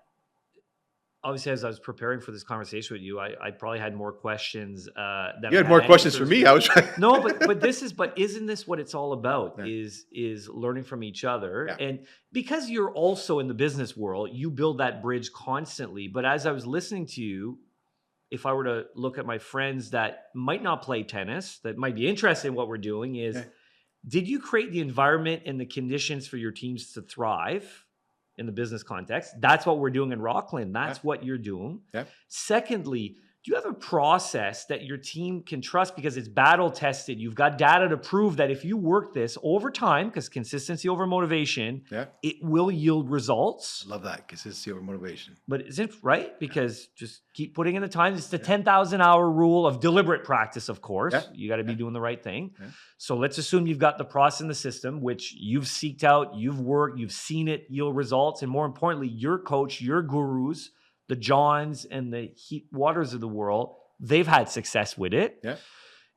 obviously, as I was preparing for this conversation with you, I probably had more questions. You had more questions for me. I was trying. No, but isn't this what it's all about? Yeah. Is learning from each other, and because you're also in the business world, you build that bridge constantly. But as I was listening to you, if I were to look at my friends that might not play tennis, that might be interested in what we're doing, did you create the environment and the conditions for your teams to thrive in the business context? That's what we're doing in Rockland. That's what you're doing. Yeah. Secondly, do you have a process that your team can trust because it's battle tested? You've got data to prove that if you work this over time, because consistency over motivation, it will yield results. I love that, consistency over motivation. But isn't right? Because just keep putting in the time. It's the 10,000 hour rule of deliberate practice, of course. Yeah. You got to be doing the right thing. Yeah. So let's assume you've got the process in the system, which you've seeked out, you've worked, you've seen it yield results. And more importantly, your coach, your gurus, the Johns and the Heat Waters of the world, they've had success with it. Yeah.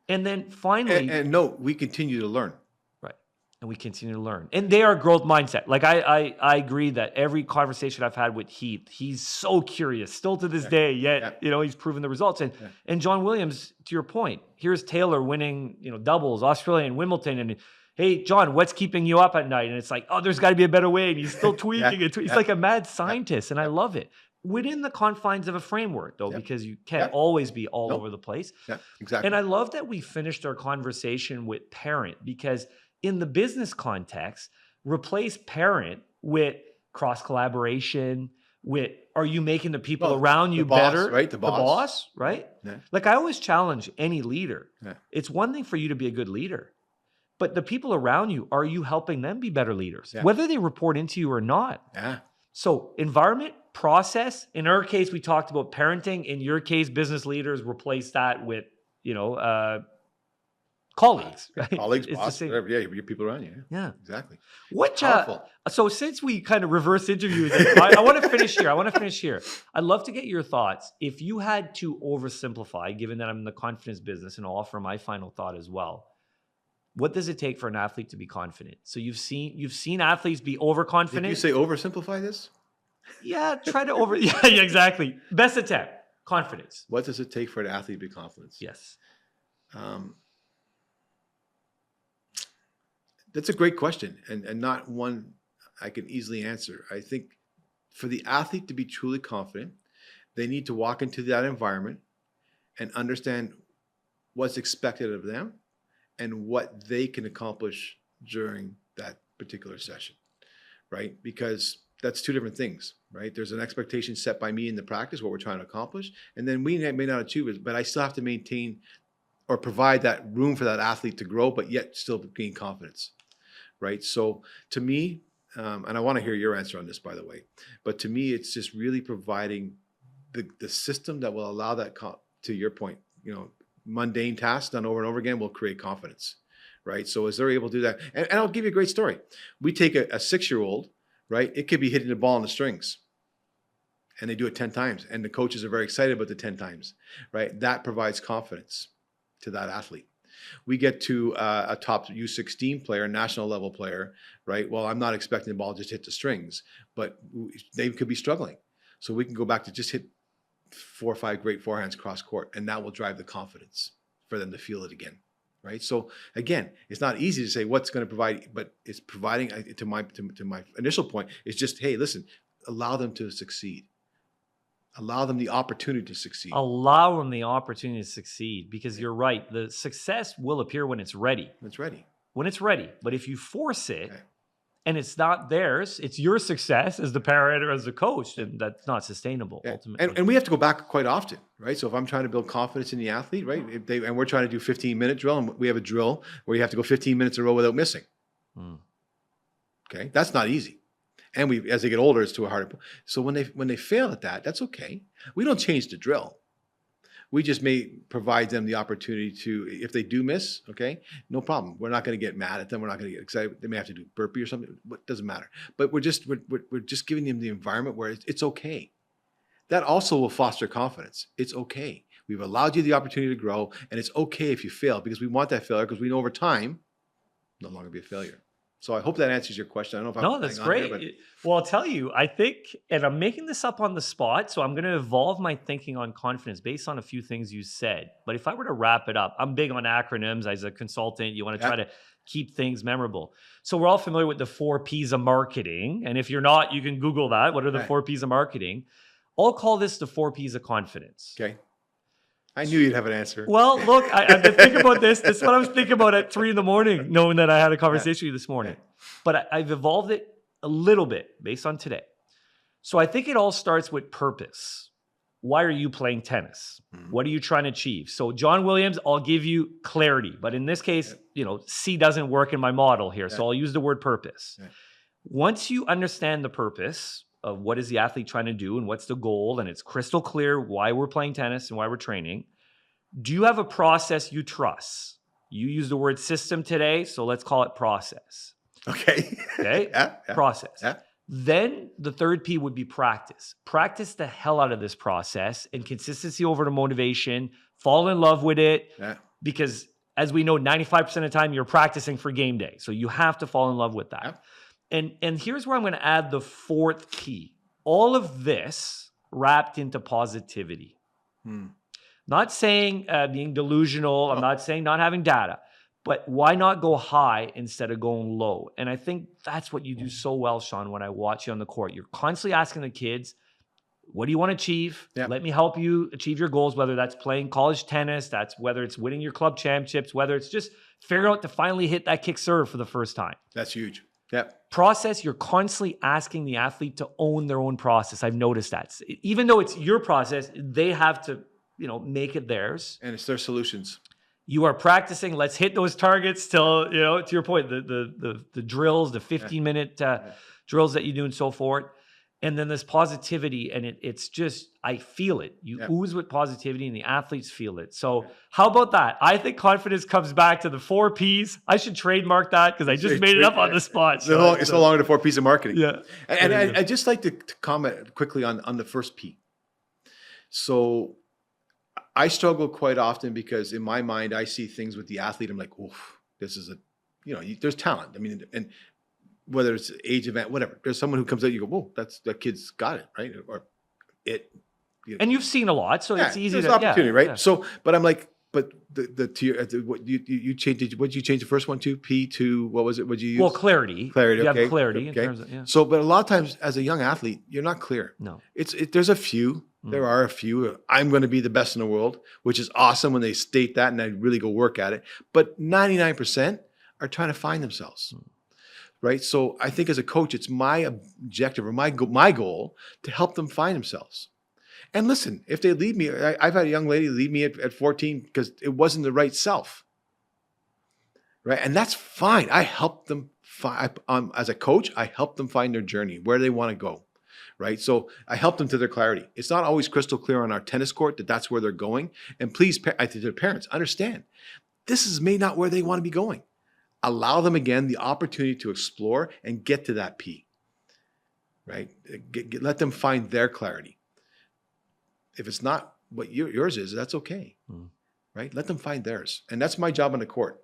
And then finally... And no, we continue to learn. Right. And we continue to learn. And they are growth mindset. Like I agree that every conversation I've had with Heath, he's so curious still to this day, yet, he's proven the results. And John Williams, to your point, here's Taylor winning, doubles, Australia and Wimbledon. And hey, John, what's keeping you up at night? And it's like, oh, there's got to be a better way. And he's still tweaking it. He's like a mad scientist. And I love it. Within the confines of a framework, though, because you can't always be all over the place. Yeah, exactly. And I love that we finished our conversation with parent, because in the business context, replace parent with cross-collaboration, with are you making the people around you better? Right? The boss, right? Yeah. Like I always challenge any leader. Yeah. It's one thing for you to be a good leader, but the people around you, are you helping them be better leaders? Yeah. Whether they report into you or not. Yeah. So environment, process. In our case, we talked about parenting. In your case, business leaders, replace that with, colleagues. Right? Colleagues, boss, whatever. Yeah, your people around you. Yeah, exactly. So since we kind of reverse interviews, I want to finish here. I'd love to get your thoughts. If you had to oversimplify, given that I'm in the confidence business, and I'll offer my final thought as well. What does it take for an athlete to be confident? So you've seen athletes be overconfident. Did you say oversimplify this? Yeah, try to yeah, exactly. Best attempt. Confidence. What does it take for an athlete to be confident? Yes. That's a great question, and not one I can easily answer. I think for the athlete to be truly confident, they need to walk into that environment and understand what's expected of them and what they can accomplish during that particular session, right? Because that's two different things, right? There's an expectation set by me in the practice, what we're trying to accomplish, and then we may not achieve it, but I still have to maintain or provide that room for that athlete to grow, but yet still gain confidence, right? So to me, and I want to hear your answer on this, by the way, but to me, it's just really providing the system that will allow that to your point, mundane tasks done over and over again will create confidence, right? So as they're able to do that, and I'll give you a great story. We take a 6-year-old, right? It could be hitting the ball on the strings, and they do it 10 times, and the coaches are very excited about the 10 times, right? That provides confidence to that athlete. We get to a top U16 player, national level player, right? Well, I'm not expecting the ball to just hit the strings, but they could be struggling. So we can go back to just hit 4 or 5 great forehands cross court, and that will drive the confidence for them to feel it again, right? So again, it's not easy to say what's going to provide, but it's providing, to my initial point, is just, hey, listen, allow them to succeed. Allow them the opportunity to succeed. Allow them the opportunity to succeed, because you're right. The success will appear when it's ready. It's ready. When it's ready. But if you force it and it's not theirs, it's your success as the parent or as the coach, and that's not sustainable ultimately. And we have to go back quite often, right? So if I'm trying to build confidence in the athlete, right? And we're trying to do 15-minute drill, and we have a drill where you have to go 15 minutes in a row without missing. Okay, that's not easy. And as they get older, it's to a harder. So when they fail at that, that's okay. We don't change the drill. We just may provide them the opportunity to, if they do miss, okay, no problem. We're not going to get mad at them. We're not going to get excited. They may have to do burpee or something. It doesn't matter. But we're just giving them the environment where it's okay. That also will foster confidence. It's okay. We've allowed you the opportunity to grow, and it's okay if you fail, because we want that failure, because we know over time, no longer be a failure. So I hope that answers your question. I don't know if I'm that's great. There, well, I'll tell you, I think, and I'm making this up on the spot, so I'm going to evolve my thinking on confidence based on a few things you said. But if I were to wrap it up, I'm big on acronyms as a consultant. You want to try to keep things memorable. So we're all familiar with the 4 Ps of marketing. And if you're not, you can Google that. What are the 4 Ps of marketing? I'll call this the 4 Ps of confidence. Okay. I knew you'd have an answer. Well, look, I've been thinking about this. This is what I was thinking about at 3 a.m, knowing that I had a conversation with you this morning. But I've evolved it a little bit based on today. So I think it all starts with purpose. Why are you playing tennis? What are you trying to achieve? So John Williams, I'll give you clarity. But in this case, C doesn't work in my model here. So I'll use the word purpose. Once you understand the purpose of what is the athlete trying to do and what's the goal, and it's crystal clear why we're playing tennis and why we're training, do you have a process you trust? You use the word system today, so let's call it process. Okay. Process. Then the 3rd P would be practice. Practice the hell out of this process, and consistency over the motivation. Fall in love with it, because as we know, 95% of the time you're practicing for game day. So you have to fall in love with that. And here's where I'm going to add the 4th P. All of this wrapped into positivity. Not saying being delusional. I'm not saying not having data. But why not go high instead of going low? And I think that's what you do so well, Sean, when I watch you on the court. You're constantly asking the kids, what do you want to achieve? Let me help you achieve your goals, whether that's playing college tennis, whether it's winning your club championships, whether it's just figure out to finally hit that kick serve for the first time. That's huge. Process, you're constantly asking the athlete to own their own process. I've noticed that. Even though it's your process, they have to, make it theirs. And it's their solutions. You are practicing. Let's hit those targets till, to your point, the drills, the 15-minute drills that you do and so forth. And then this positivity, and it's just, I feel it. You ooze with positivity, and the athletes feel it. So how about that? I think confidence comes back to the 4 Ps. I should trademark that, because I just made it up on the spot. It's no longer the 4 Ps of marketing. And I'd just like to comment quickly on the 1st P. So I struggle quite often, because in my mind, I see things with the athlete. I'm like, oof, this is there's talent. I mean, and whether it's age event, whatever, there's someone who comes out, you go, whoa, that kid's got it, right? Or it. And you've seen a lot, so it's easy to opportunity, right? So, but I'm like, but what you changed? What did you change the first one to? P to what was it? What did you use? Well, clarity. Clarity. You okay. have clarity in okay. terms of So, but a lot of times as a young athlete, you're not clear. No. There's a few. There are a few. I'm going to be the best in the world, which is awesome when they state that and I really go work at it. But 99% are trying to find themselves, right? So I think as a coach, it's my objective or my goal to help them find themselves. And listen, if they leave me, I've had a young lady leave me at 14 because it wasn't the right self, right? And that's fine. I help them find, as a coach, I help them find their journey, where they want to go. right? So I help them to their clarity. It's not always crystal clear on our tennis court that that's where they're going. And please, I think their parents understand this is may not where they want to be going. Allow them again the opportunity to explore and get to that P, right? Let them find their clarity. If it's not what yours is, that's okay, right? Let them find theirs. And that's my job on the court.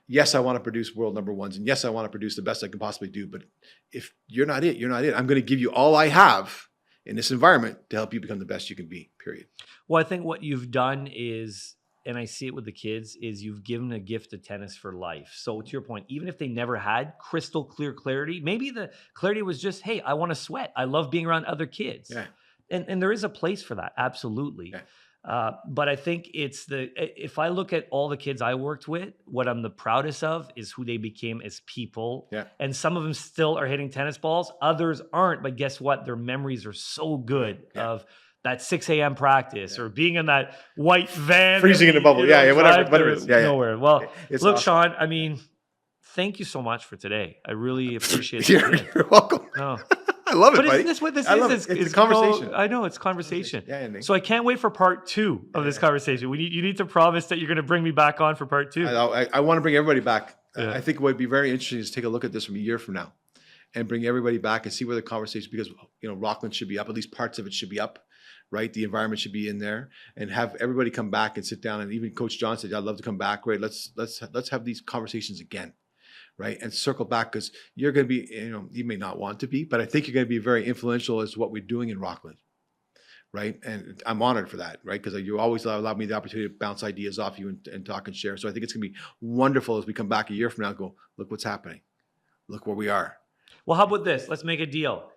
Yes, I want to produce world number ones. And yes, I want to produce the best I can possibly do. But if you're not it, you're not it. I'm going to give you all I have in this environment to help you become the best you can be, period. Well, I think what you've done is, and I see it with the kids, is you've given a gift of tennis for life. So to your point, even if they never had crystal clear clarity, maybe the clarity was just, hey, I want to sweat. I love being around other kids. Yeah. And there is a place for that. Absolutely. Yeah. But I think if I look at all the kids I worked with, what I'm the proudest of is who they became as people. Yeah. And some of them still are hitting tennis balls. Others aren't. But guess what? Their memories are so good of that 6 a.m. practice or being in that white van. Freezing in a bubble. Whatever it is. Nowhere. Well, it's look, awesome. Sean, I mean, thank you so much for today. I really appreciate it. You're welcome. No. I love it, but buddy. Isn't this what this is? It's a conversation. I know, it's conversation. Yeah, so I can't wait for part 2 of this conversation. You need to promise that you're going to bring me back on for part 2. I want to bring everybody back. Yeah. I think what would be very interesting is take a look at this from a year from now and bring everybody back and see where the conversation, because Rockland should be up, at least parts of it should be up, right? The environment should be in there, and have everybody come back and sit down. And even Coach John said, I'd love to come back. Right? Let's have these conversations again. Right, and circle back, because you're going to be, you may not want to be, but I think you're going to be very influential as what we're doing in Rockland, right? And I'm honored for that, right? Because you always allow me the opportunity to bounce ideas off you and talk and share. So I think it's going to be wonderful as we come back a year from now and go, look what's happening. Look where we are. Well, how about this? Let's make a deal.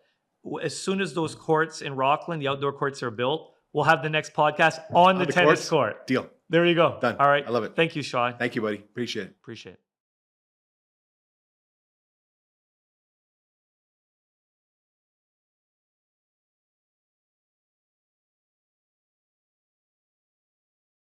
As soon as those courts in Rockland, the outdoor courts are built, we'll have the next podcast on the tennis court. Deal. There you go. Done. All right. I love it. Thank you, Sean. Thank you, buddy. Appreciate it. Appreciate it.